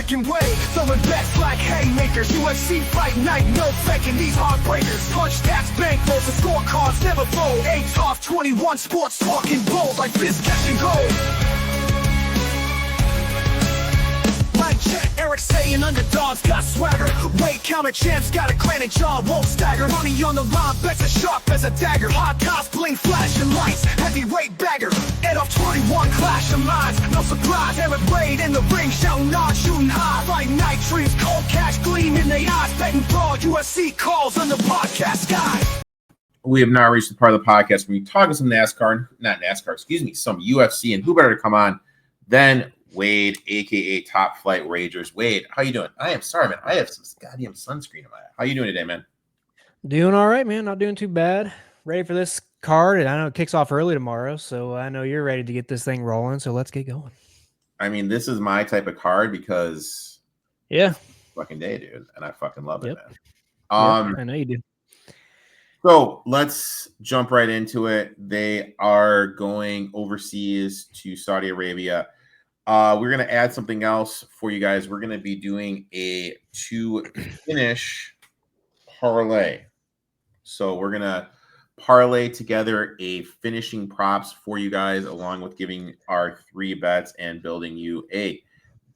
Erik and Wade, throwing bets like haymakers. UFC fight night, no faking these heartbreakers. Punch stats, bankrolls, and scorecards never fold. 8 off 21 sports talking bold like fist catching gold. Like check, Eric saying underdogs got swagger. Weight counter champs got a granite jaw, won't stagger. Money on the line, bets as sharp as a dagger. Hot toss, bling, flashing lights, heavyweight bagger. 8 off 21, clash of minds, no surprise. Erik and Wade in the ring, shouting on, shooting high. Fight night dreams, cold cash gleam in their eyes. Betting broad, UFC calls on the podcast sky. We have now reached the part of the podcast where we talk some some UFC, and who better to come on than Wade, aka TopFlightWagers. Wade, how you doing? I am sorry, man. I have some goddamn sunscreen in my eye. How you doing today, man? Doing all right, man. Not doing too bad. Ready for this card, and I know it kicks off early tomorrow, so I know you're ready to get this thing rolling. So let's get going. I mean, this is my type of card because fucking day, dude, and I fucking love it, man. I know you do. So let's jump right into it. They are going overseas to Saudi Arabia. We're going to add something else for you guys. We're going to be doing a finish parlay. So we're going to parlay together a finishing props for you guys, along with giving our 3 bets and building you a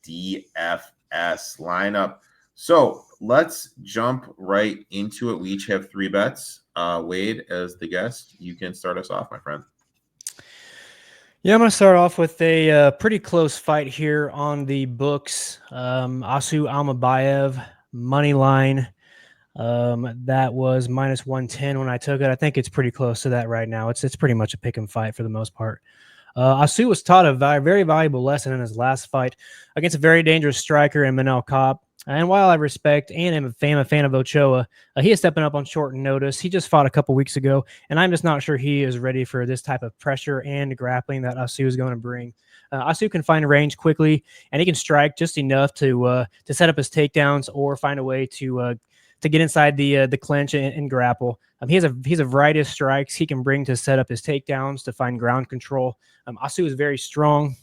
DFS lineup. So let's jump right into it. We each have 3 bets. Wade, as the guest, you can start us off, my friend. Yeah, I'm going to start off with a pretty close fight here on the books. Asu Almabayev, money line. That was minus 110 when I took it. I think it's pretty close to that right now. It's pretty much a pick 'em fight for the most part. Asu was taught a very valuable lesson in his last fight against a very dangerous striker in Manel Kopp. And while I respect and am a fan of Ochoa, he is stepping up on short notice. He just fought a couple weeks ago, and I'm just not sure he is ready for this type of pressure and grappling that Asu is going to bring. Asu can find range quickly, and he can strike just enough to set up his takedowns or find a way to get inside the clinch and grapple. He has a variety of strikes he can bring to set up his takedowns, to find ground control. Asu is very strong.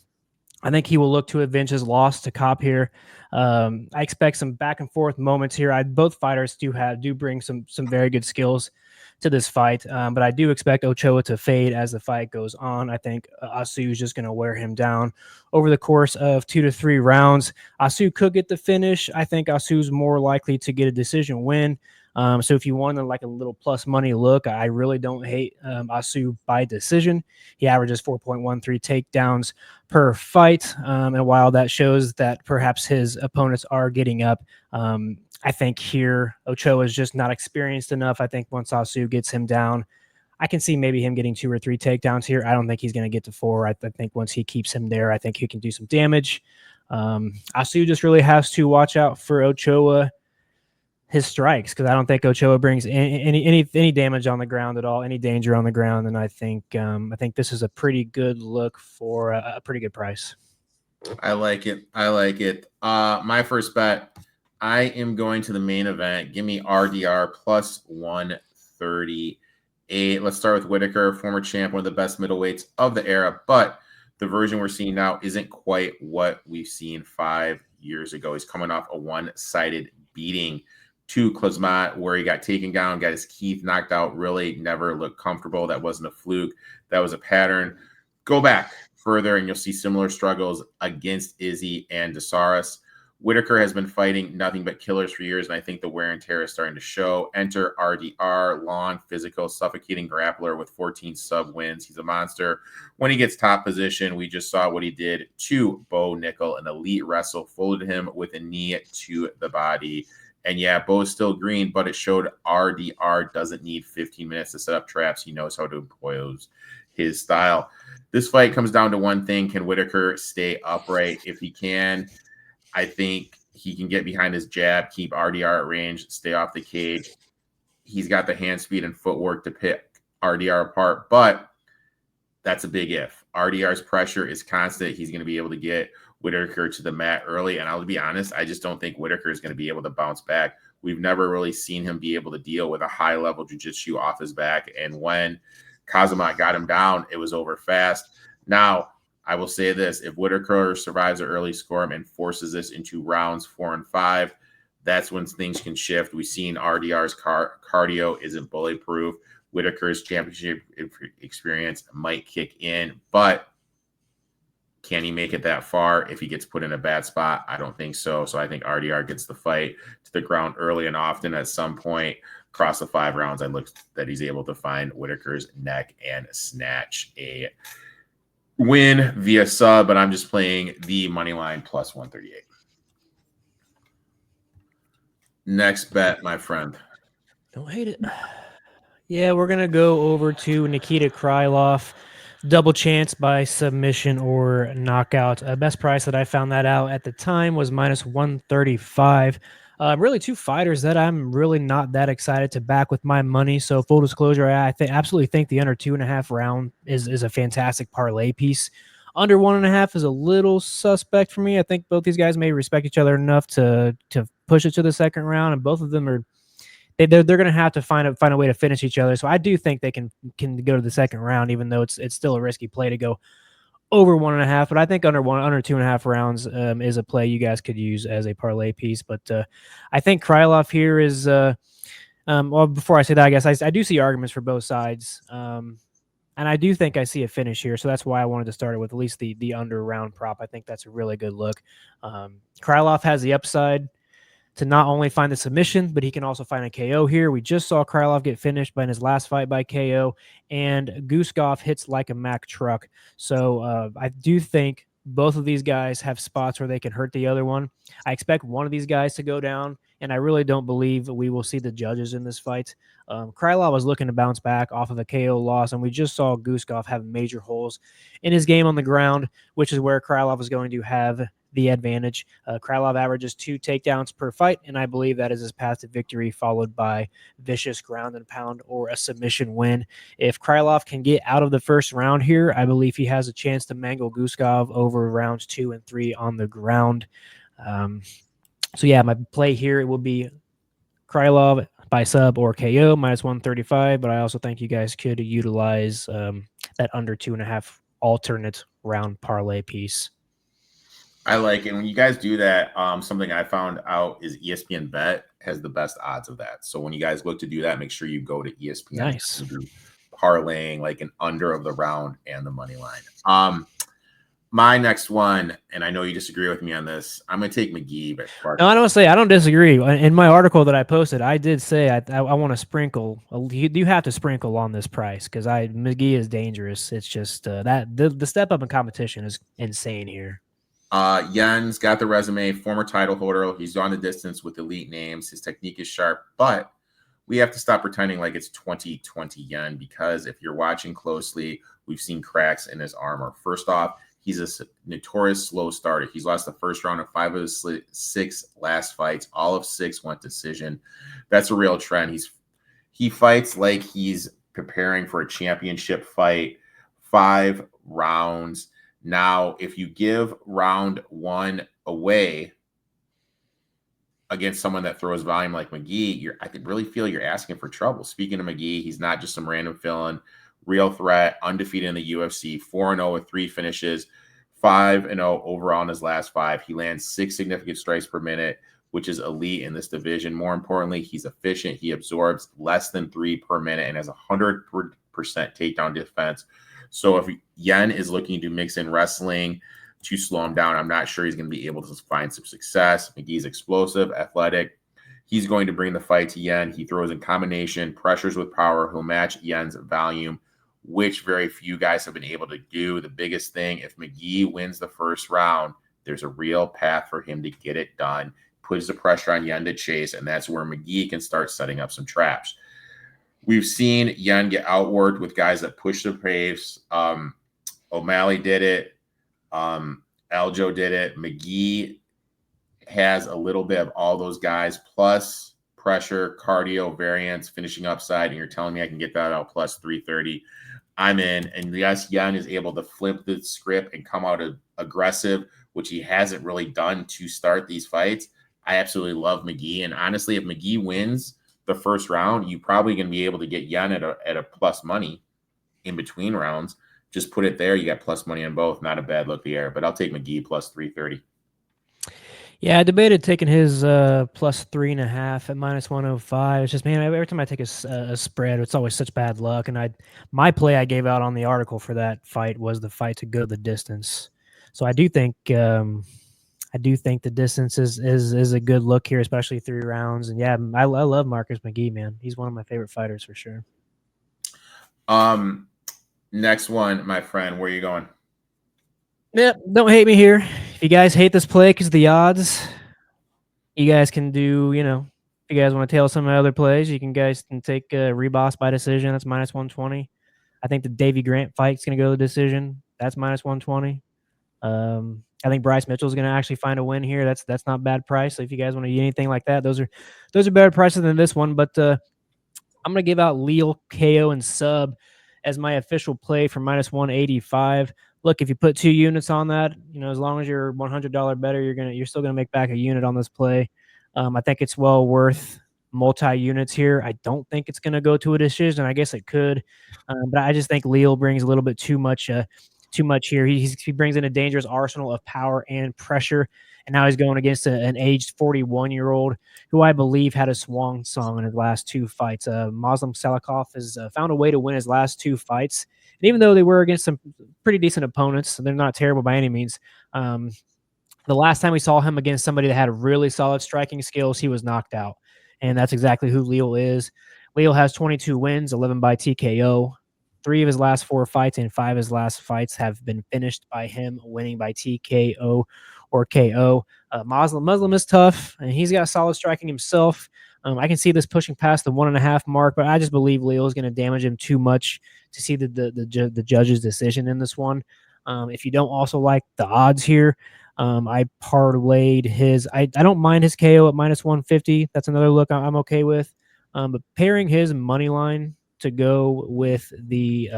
I think he will look to avenge his loss to Kopp here. I expect some back and forth moments here. Both fighters do bring some very good skills to this fight, but I do expect Ochoa to fade as the fight goes on. I think Asu is just going to wear him down over the course of 2 to 3 rounds. Asu could get the finish. I think Asu's more likely to get a decision win. So if you want like a little plus money look, I really don't hate Asu by decision. He averages 4.13 takedowns per fight. And while that shows that perhaps his opponents are getting up, I think here Ochoa is just not experienced enough. I think once Asu gets him down, I can see maybe him getting 2 or 3 takedowns here. I don't think he's going to get to 4. I think once he keeps him there, I think he can do some damage. Asu just really has to watch out for Ochoa, his strikes, because I don't think Ochoa brings any damage on the ground at all, any danger on the ground, and I think this is a pretty good look for a pretty good price. I like it. My first bet, I am going to the main event. Give me RDR plus 138. Let's start with Whitaker, former champ, one of the best middleweights of the era, but the version we're seeing now isn't quite what we've seen 5 years ago. He's coming off a one-sided beating to Khamzat, where he got taken down, got his teeth knocked out, really never looked comfortable. That wasn't a fluke. That was a pattern. Go back further, and you'll see similar struggles against Izzy and Desaris. Whitaker has been fighting nothing but killers for years, and I think the wear and tear is starting to show. Enter RDR, long, physical, suffocating grappler with 14 sub wins. He's a monster. When he gets top position, we just saw what he did to Bo Nickel, an elite wrestle, folded him with a knee to the body. And yeah, Bo is still green, but it showed RDR doesn't need 15 minutes to set up traps. He knows how to employ his style. This fight comes down to one thing. Can Whitaker stay upright? If he can, I think he can get behind his jab, keep RDR at range, stay off the cage. He's got the hand speed and footwork to pick RDR apart, but that's a big if. RDR's pressure is constant. He's going to be able to get Whitaker to the mat early, and I'll be honest, I just don't think Whitaker is going to be able to bounce back. We've never really seen him be able to deal with a high-level jiu-jitsu off his back, and when Khamzat got him down, it was over fast. Now, I will say this: if Whitaker survives an early score and forces this into rounds 4 and 5, that's when things can shift. We've seen RDR's cardio isn't bulletproof. Whitaker's championship experience might kick in, but can he make it that far if he gets put in a bad spot? I don't think so. So I think RDR gets the fight to the ground early and often. At some point across the 5 rounds, I look that he's able to find Whitaker's neck and snatch a win via sub, but I'm just playing the money line plus 138. Next bet, my friend. Don't hate it. Yeah, we're going to go over to Nikita Krylov. Double chance by submission or knockout. Best price that I found that out at the time was minus 135. Really 2 fighters that I'm really not that excited to back with my money. So full disclosure, I absolutely think the under 2.5 round is a fantastic parlay piece. Under 1.5 is a little suspect for me. I think both these guys may respect each other enough to push it to the second round, and both of them are they're going to have to find a way to finish each other. So I do think they can go to the second round, even though it's still a risky play to go over 1.5. But I think under 2.5 rounds is a play you guys could use as a parlay piece. But I think Krylov here is well, before I say that, I guess I do see arguments for both sides. And I do think I see a finish here. So that's why I wanted to start it with at least the under round prop. I think that's a really good look. Krylov has the upside to not only find the submission, but he can also find a KO here. We just saw Krylov get finished in his last fight by KO, and Guskov hits like a Mack truck. So I do think both of these guys have spots where they can hurt the other one. I expect one of these guys to go down, and I really don't believe we will see the judges in this fight. Krylov was looking to bounce back off of a KO loss, and we just saw Guskov have major holes in his game on the ground, which is where Krylov is going to have the advantage. Krylov averages 2 takedowns per fight, and I believe that is his path to victory, followed by vicious ground and pound or a submission win. If Krylov can get out of the first round here, I believe he has a chance to mangle Guskov over rounds 2 and 3 on the ground. So yeah, my play here, it will be Krylov by sub or KO minus 135, but I also think you guys could utilize that under 2.5 alternate round parlay piece. I like it. When you guys do that, something I found out is ESPN Bet has the best odds of that. So when you guys look to do that, make sure you go to ESPN. Nice. And do parlaying like an under of the round and the money line. My next one, and I know you disagree with me on this, I'm going to take McGee. But no, I don't say I don't disagree. In my article that I posted, I did say I want to sprinkle. You have to sprinkle on this price because McGee is dangerous. It's just that the step up in competition is insane here. Yen's got the resume, former title holder. He's on the distance with elite names. His technique is sharp, but we have to stop pretending like it's 2020 Yen, because if you're watching closely, we've seen cracks in his armor. First off, he's a notorious slow starter. He's lost the first round of 5 of his 6 last fights. All of 6 went decision. That's a real trend. He fights like he's preparing for a championship fight. 5 rounds. Now, if you give round 1 away against someone that throws volume like McGee, I really feel you're asking for trouble. Speaking of McGee, he's not just some random fill-in. Real threat, undefeated in the UFC, 4-0 with 3 finishes, 5-0 overall in his last 5. He lands 6 significant strikes per minute, which is elite in this division. More importantly, he's efficient. He absorbs less than 3 per minute and has 100% takedown defense. So if Yen is looking to mix in wrestling to slow him down, I'm not sure he's going to be able to find some success. McGee's explosive, athletic. He's going to bring the fight to Yen. He throws in combination, pressures with power. He'll match Yen's volume, which very few guys have been able to do. The biggest thing, if McGee wins the first round, there's a real path for him to get it done, puts the pressure on Yen to chase, and that's where McGee can start setting up some traps. We've seen Yen get outworked with guys that push the pace. O'Malley did it. Aljo did it. McGee has a little bit of all those guys, plus pressure, cardio, variance, finishing upside, and you're telling me I can get that out plus 330. I'm in. And yes, Yen is able to flip the script and come out aggressive, which he hasn't really done to start these fights. I absolutely love McGee. And honestly, if McGee wins the first round, you're probably going to be able to get Yen at a plus money in between rounds, just put it there. You got plus money on both. Not a bad look there, but I'll take McGee plus 330. Yeah, I debated taking his plus 3.5 at minus 105. It's just, man, every time I take a spread, it's always such bad luck. And my play I gave out on the article for that fight was the fight to go the distance. So I do think the distance is a good look here, especially 3 rounds. And yeah, I love Marcus McGee, man. He's one of my favorite fighters for sure. Next one, my friend. Where are you going? Yep, don't hate me here. If you guys hate this play because of the odds, you guys can do, if you guys want to tail some of my other plays, you guys can take Reboss by decision. That's minus 120. I think the Davey Grant fight's going to go to the decision. That's minus 120. I think Bryce Mitchell is going to actually find a win here. That's not bad price. So if you guys want to do anything like that, those are better prices than this one. But I'm going to give out Leal, KO, and sub as my official play for minus 185. Look, if you put 2 units on that, as long as you're $100 better, you're still gonna make back a unit on this play. I think it's well worth multi-units here. I don't think it's gonna go to a decision. I guess it could, but I just think Leal brings a little bit too much here. He brings in a dangerous arsenal of power and pressure, and now he's going against an aged 41-year-old who I believe had a swan song in his last 2 fights. Muslim Salikov has found a way to win his last 2 fights. And even though they were against some pretty decent opponents, they're not terrible by any means. The last time we saw him against somebody that had really solid striking skills, he was knocked out. And that's exactly who Leal is. Leal has 22 wins, 11 by TKO. 3 of his last 4 fights and 5 of his last fights have been finished by him winning by TKO or KO. Muslim is tough, and he's got solid striking himself. I can see this pushing past the 1.5 mark, but I just believe Leal is going to damage him too much to see the judge's decision in this one. If you don't also like the odds here, I parlayed his. I don't mind his KO at minus 150. That's another look I'm okay with. But pairing his money line to go with the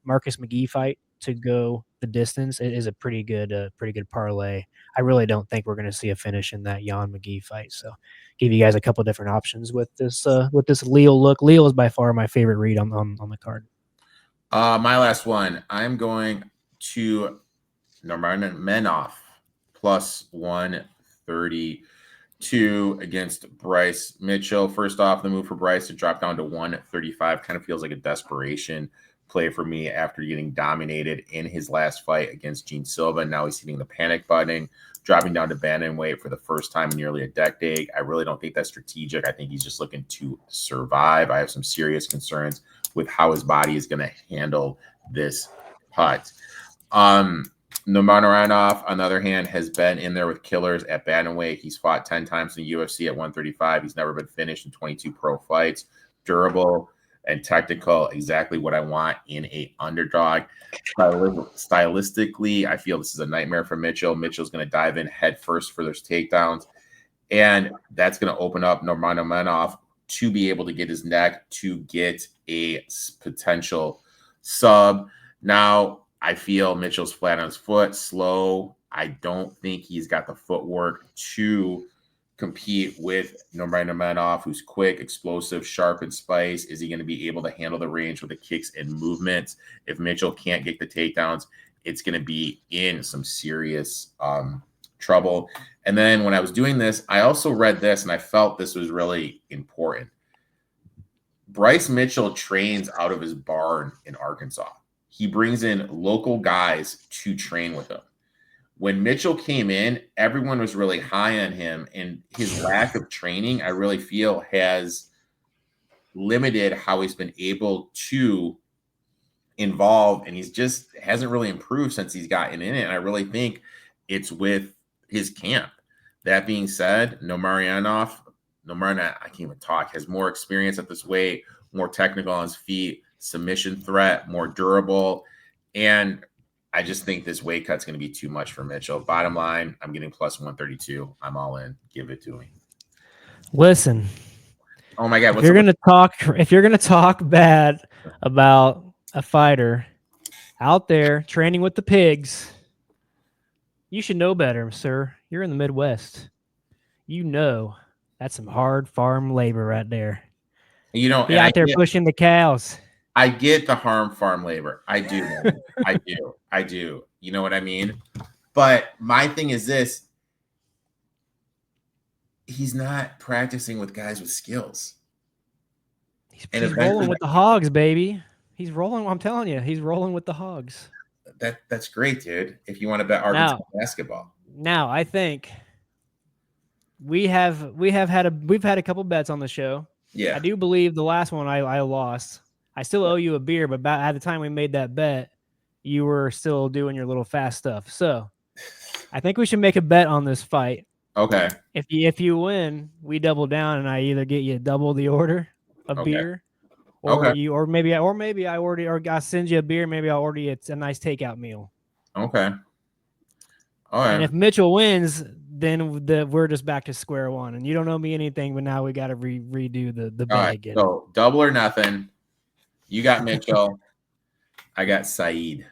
Marcus McGee fight to go the distance is a pretty good parlay. I really don't think we're going to see a finish in that Jan McGee fight. So give you guys a couple different options with this Leal look. Leal is by far my favorite read on the card. My last one. I'm going to Nurmagomedov plus 132 against Bryce Mitchell. First off, the move for Bryce to drop down to 135 kind of feels like a desperation play for me after getting dominated in his last fight against Gene Silva. Now he's hitting the panic button, dropping down to bantamweight for the first time in nearly a decade. I really don't think that's strategic. I think he's just looking to survive. I have some serious concerns with how his body is going to handle this putt. Nurmagomedov, on the other hand, has been in there with killers at bantamweight. He's fought 10 times in the UFC at 135. He's never been finished in 22 pro fights. Durable and technical, exactly what I want in a underdog. Stylistically, I feel this is a nightmare for Mitchell. Mitchell's going to dive in head first for those takedowns, and that's going to open up Nurmagomedov to be able to get his neck to get a potential sub. Now, I feel Mitchell's flat on his foot, slow. I don't think he's got the footwork to compete with Nurmagomedov, who's quick, explosive, sharp, and spice. Is he going to be able to handle the range with the kicks and movements? If Mitchell can't get the takedowns, it's going to be in some serious trouble. And then when I was doing this, I also read this, and I felt this was really important. Bryce Mitchell trains out of his barn in Arkansas. He brings in local guys to train with him. When Mitchell came in, everyone was really high on him, and his lack of training, I really feel, has limited how he's been able to involve, and he's just hasn't really improved since he's gotten in it. And I really think it's with his camp. That being said, Nurmagomedov, I can't even talk, has more experience at this weight, more technical on his feet, submission threat, more durable, and I just think this weight cut's going to be too much for Mitchell. Bottom line, I'm getting plus 132. I'm all in. Give it to me. Listen. Oh my God! If you're gonna talk bad about a fighter out there training with the pigs, you should know better, sir. You're in the Midwest. You know that's some hard farm labor right there. You know, out there pushing the cows. I get the farm labor. I do. Man. I do. You know what I mean? But my thing is this. He's not practicing with guys with skills. He's rolling with the hogs, baby. He's rolling. I'm telling you, he's rolling with the hogs. That's great, dude. If you want to bet Arkansas basketball. Now, I think we've had a couple bets on the show. Yeah. I do believe the last one I lost. I still owe you a beer, but at the time we made that bet, you were still doing your little fast stuff. So I think we should make a bet on this fight. Okay. If you win, we double down, and I either get you double the order of beer, or maybe I order, or I send you a beer. Maybe I'll order you a nice takeout meal. Okay. All right. And if Mitchell wins, then we're just back to square one. And you don't owe me anything, but now we got to redo the bet again. So double or nothing. You got Mitchell. I got Saeed.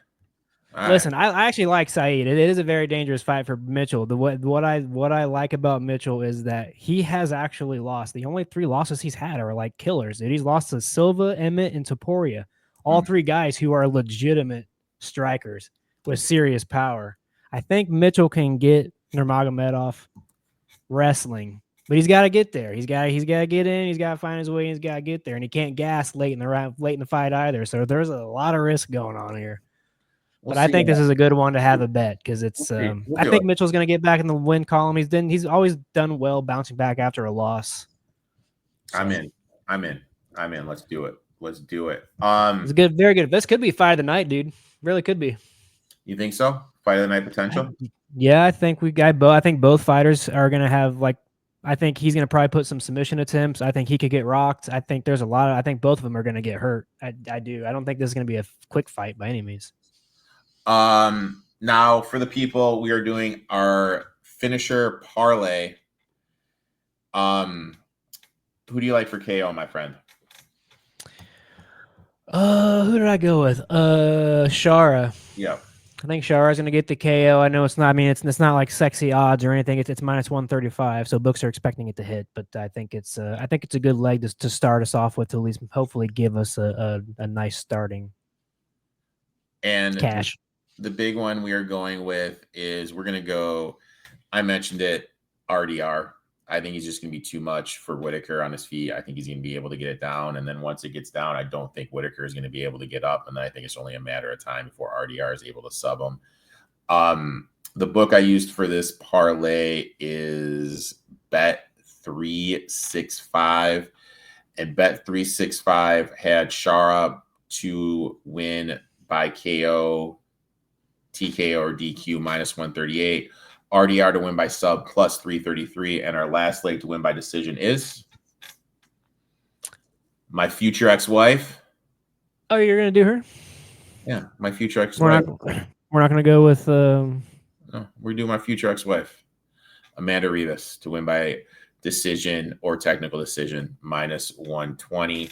Listen, I actually like Saeed. It is a very dangerous fight for Mitchell. What I like about Mitchell is that he has actually lost. The only 3 losses he's had are like killers. He's lost to Silva, Emmett, and Topuria. All 3 guys who are legitimate strikers with serious power. I think Mitchell can get Nurmagomedov wrestling, but he's got to get there. He's got to get in. He's got to find his way. He's got to get there, and he can't gas late in the fight either. So there's a lot of risk going on here. But I think this is a good one to have a bet because it's. I think Mitchell's going to get back in the win column. He's always done well bouncing back after a loss. So. I'm in. Let's do it. It's good, very good. This could be fight of the night, dude. Really could be. You think so? Fight of the night potential? Yeah, I think I think both fighters are going to have I think he's going to probably put some submission attempts. I think he could get rocked. I think there's I think both of them are going to get hurt. I do. I don't think this is going to be a quick fight by any means. Now for the people, we are doing our finisher parlay. Who do you like for KO, my friend? Who did I go with? Shara. Yeah. I think Shara's going to get the KO. I know it's not. I mean, it's not like sexy odds or anything. It's minus 135, so books are expecting it to hit. But I think it's a good leg to start us off with, to at least hopefully give us a nice starting and cash. The big one we are going with is we're going to go. I mentioned it, RDR. I think he's just going to be too much for Whitaker on his feet. I think he's going to be able to get it down. And then once it gets down, I don't think Whitaker is going to be able to get up. And then I think it's only a matter of time before RDR is able to sub him. The book I used for this parlay is Bet365. And Bet365 had Shara to win by KO, TKO, or DQ minus 138. RDR to win by sub plus 333. And our last leg to win by decision is my future ex-wife. Oh, you're going to do her? Yeah, my future ex-wife. We're not going to go with... No, we're doing my future ex-wife, Amanda Rivas, to win by decision or technical decision minus 120.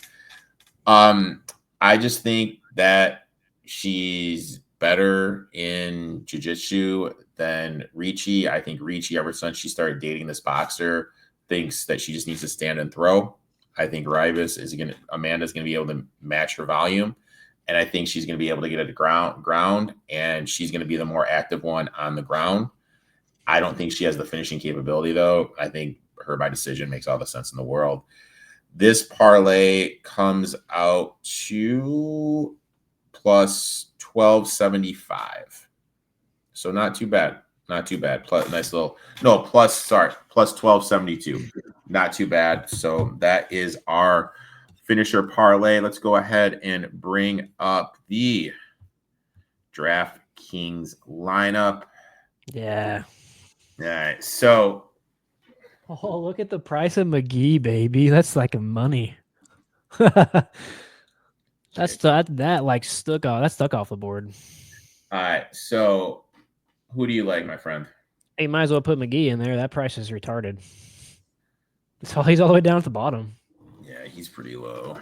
I just think that she's better in jiu-jitsu than Ricci. I think Ricci, ever since she started dating this boxer, thinks that she just needs to stand and throw. I think Amanda's going to be able to match her volume. And I think she's going to be able to get at the ground, and she's going to be the more active one on the ground. I don't think she has the finishing capability, though. I think her by decision makes all the sense in the world. This parlay comes out to plus 1275. So not too bad. Plus 1272. Not too bad. So that is our finisher parlay. Let's go ahead and bring up the DraftKings lineup. Yeah. All right. So. Oh, look at the price of McGee, baby. That's like a money. That stuck off the board. All right. So who do you like, my friend? Hey, might as well put McGee in there. That price is retarded. So he's all the way down at the bottom. Yeah, he's pretty low.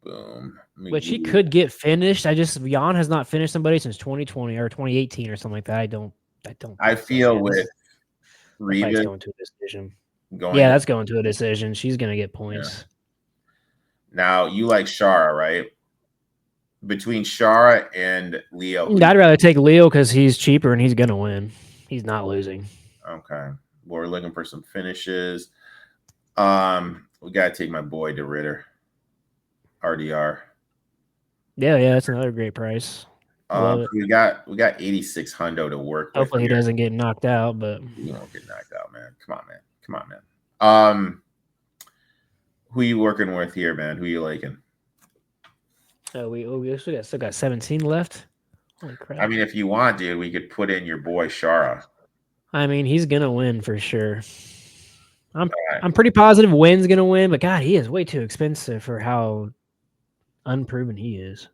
Boom. McGee. Which he could get finished. Jan has not finished somebody since 2020 or 2018 or something like that. I feel with Rivas going to a decision. That's going to a decision. She's going to get points. Now you like Shara, right? Between Shara and Leo, I'd rather take Leo because he's cheaper and he's gonna win. He's not losing. okay. Well, we're looking for some finishes. We gotta take my boy DeRitter, RDR. Yeah, that's another great price. We got 86 hundo to work with. Hopefully he doesn't get knocked out, but you won't get knocked out, man. Come on, man. Who you working with here, man? Who you liking? We still got 17 left. Holy crap! I mean, if you want, dude, we could put in your boy Shara. I mean, he's gonna win for sure. I'm pretty positive Wynn's gonna win, but God, he is way too expensive for how unproven he is.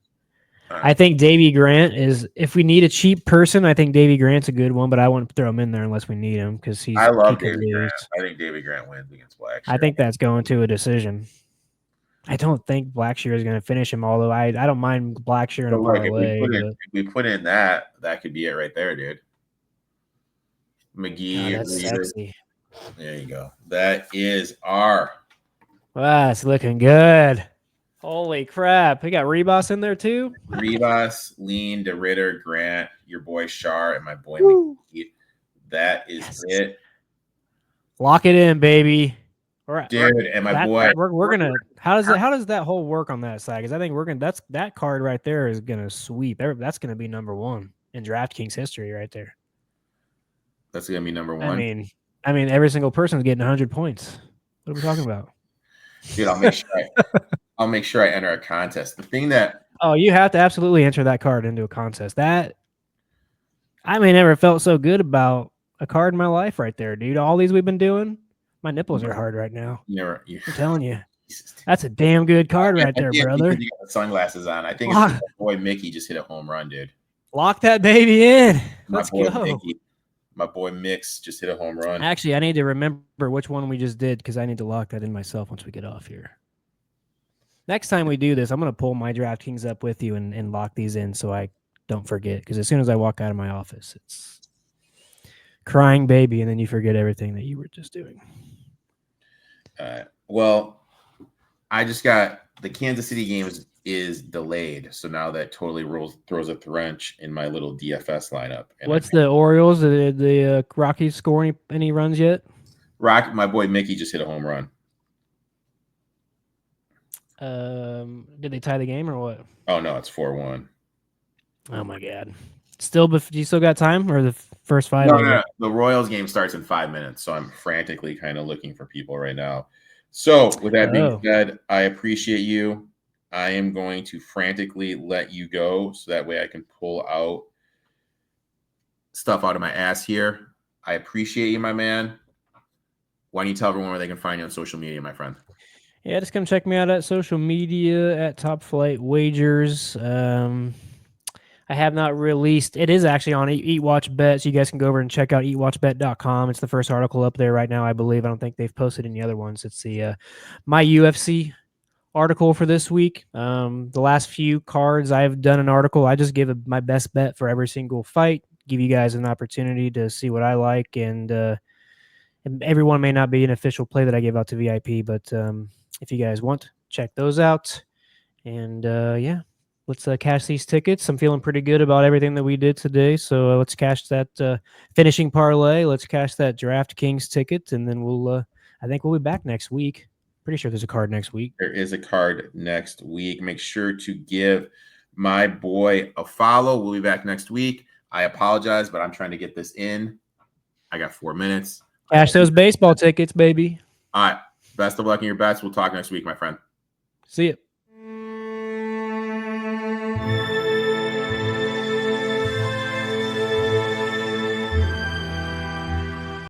I think Davy Grant is. If we need a cheap person, I think Davy Grant's a good one, but I wouldn't throw him in there unless we need him because he's. I love Davy Grant. I think Davy Grant wins against Blackshear. I think that's going to a decision. I don't think Blackshear is going to finish him, although I don't mind Blackshear in a parlay. If we put in that could be it right there, dude. McGee. Oh, that's sexy. There you go. That is our. Wow, it's looking good. Holy crap. We got Rebus in there too? Rebus, Lean, DeRitter, Grant, your boy Shar, and my boy McGee. That is it. Lock it in, baby. Dude, and my boy. We're gonna. How does that whole work on that side? Because I think we're gonna. That card right there is gonna sweep. That's gonna be number one in DraftKings history right there. That's gonna be number one. I mean, every single person is getting 100 points. What are we talking about? Dude, I'll make sure I enter a contest. The thing that you have to absolutely enter that card into a contest. That I never felt so good about a card in my life right there, dude. All these we've been doing, my nipples are hard right now. I'm telling you, that's a damn good card right there, brother. You got the sunglasses on. I think it's my boy Mickey just hit a home run, dude. Lock that baby in. Let's go. My boy Mix just hit a home run. Actually, I need to remember which one we just did because I need to lock that in myself once we get off here. Next time we do this, I'm going to pull my DraftKings up with you and lock these in so I don't forget. Because as soon as I walk out of my office, it's crying baby, and then you forget everything that you were just doing. Well, I just got the Kansas City game is delayed. So now that totally throws a wrench in my little DFS lineup. And what's the Orioles? The Rockies score any runs yet? My boy Mickey just hit a home run. Did they tie the game or what? Oh no, it's 4-1. Oh my god! Do you still got time or the first 5? No. The Royals game starts in 5 minutes, so I'm frantically kind of looking for people right now. So with that being said, I appreciate you. I am going to frantically let you go so that way I can pull out stuff out of my ass here. I appreciate you, my man. Why don't you tell everyone where they can find you on social media, my friend? Yeah, just come check me out at social media at TopFlightWagers. I have not released. It is actually on Eat Watch Bet, so you guys can go over and check out eatwatchbet.com. It's the first article up there right now, I believe. I don't think they've posted any other ones. It's the my UFC article for this week. The last few cards I've done an article. I just give my best bet for every single fight. Give you guys an opportunity to see what I like, and everyone may not be an official play that I give out to VIP, but if you guys want, check those out. And yeah, let's cash these tickets. I'm feeling pretty good about everything that we did today. So let's cash that finishing parlay. Let's cash that DraftKings ticket. And then I think we'll be back next week. Pretty sure there's a card next week. There is a card next week. Make sure to give my boy a follow. We'll be back next week. I apologize, but I'm trying to get this in. I got 4 minutes. Cash those baseball tickets, baby. All right. Best of luck in your bets. We'll talk next week, my friend. See you.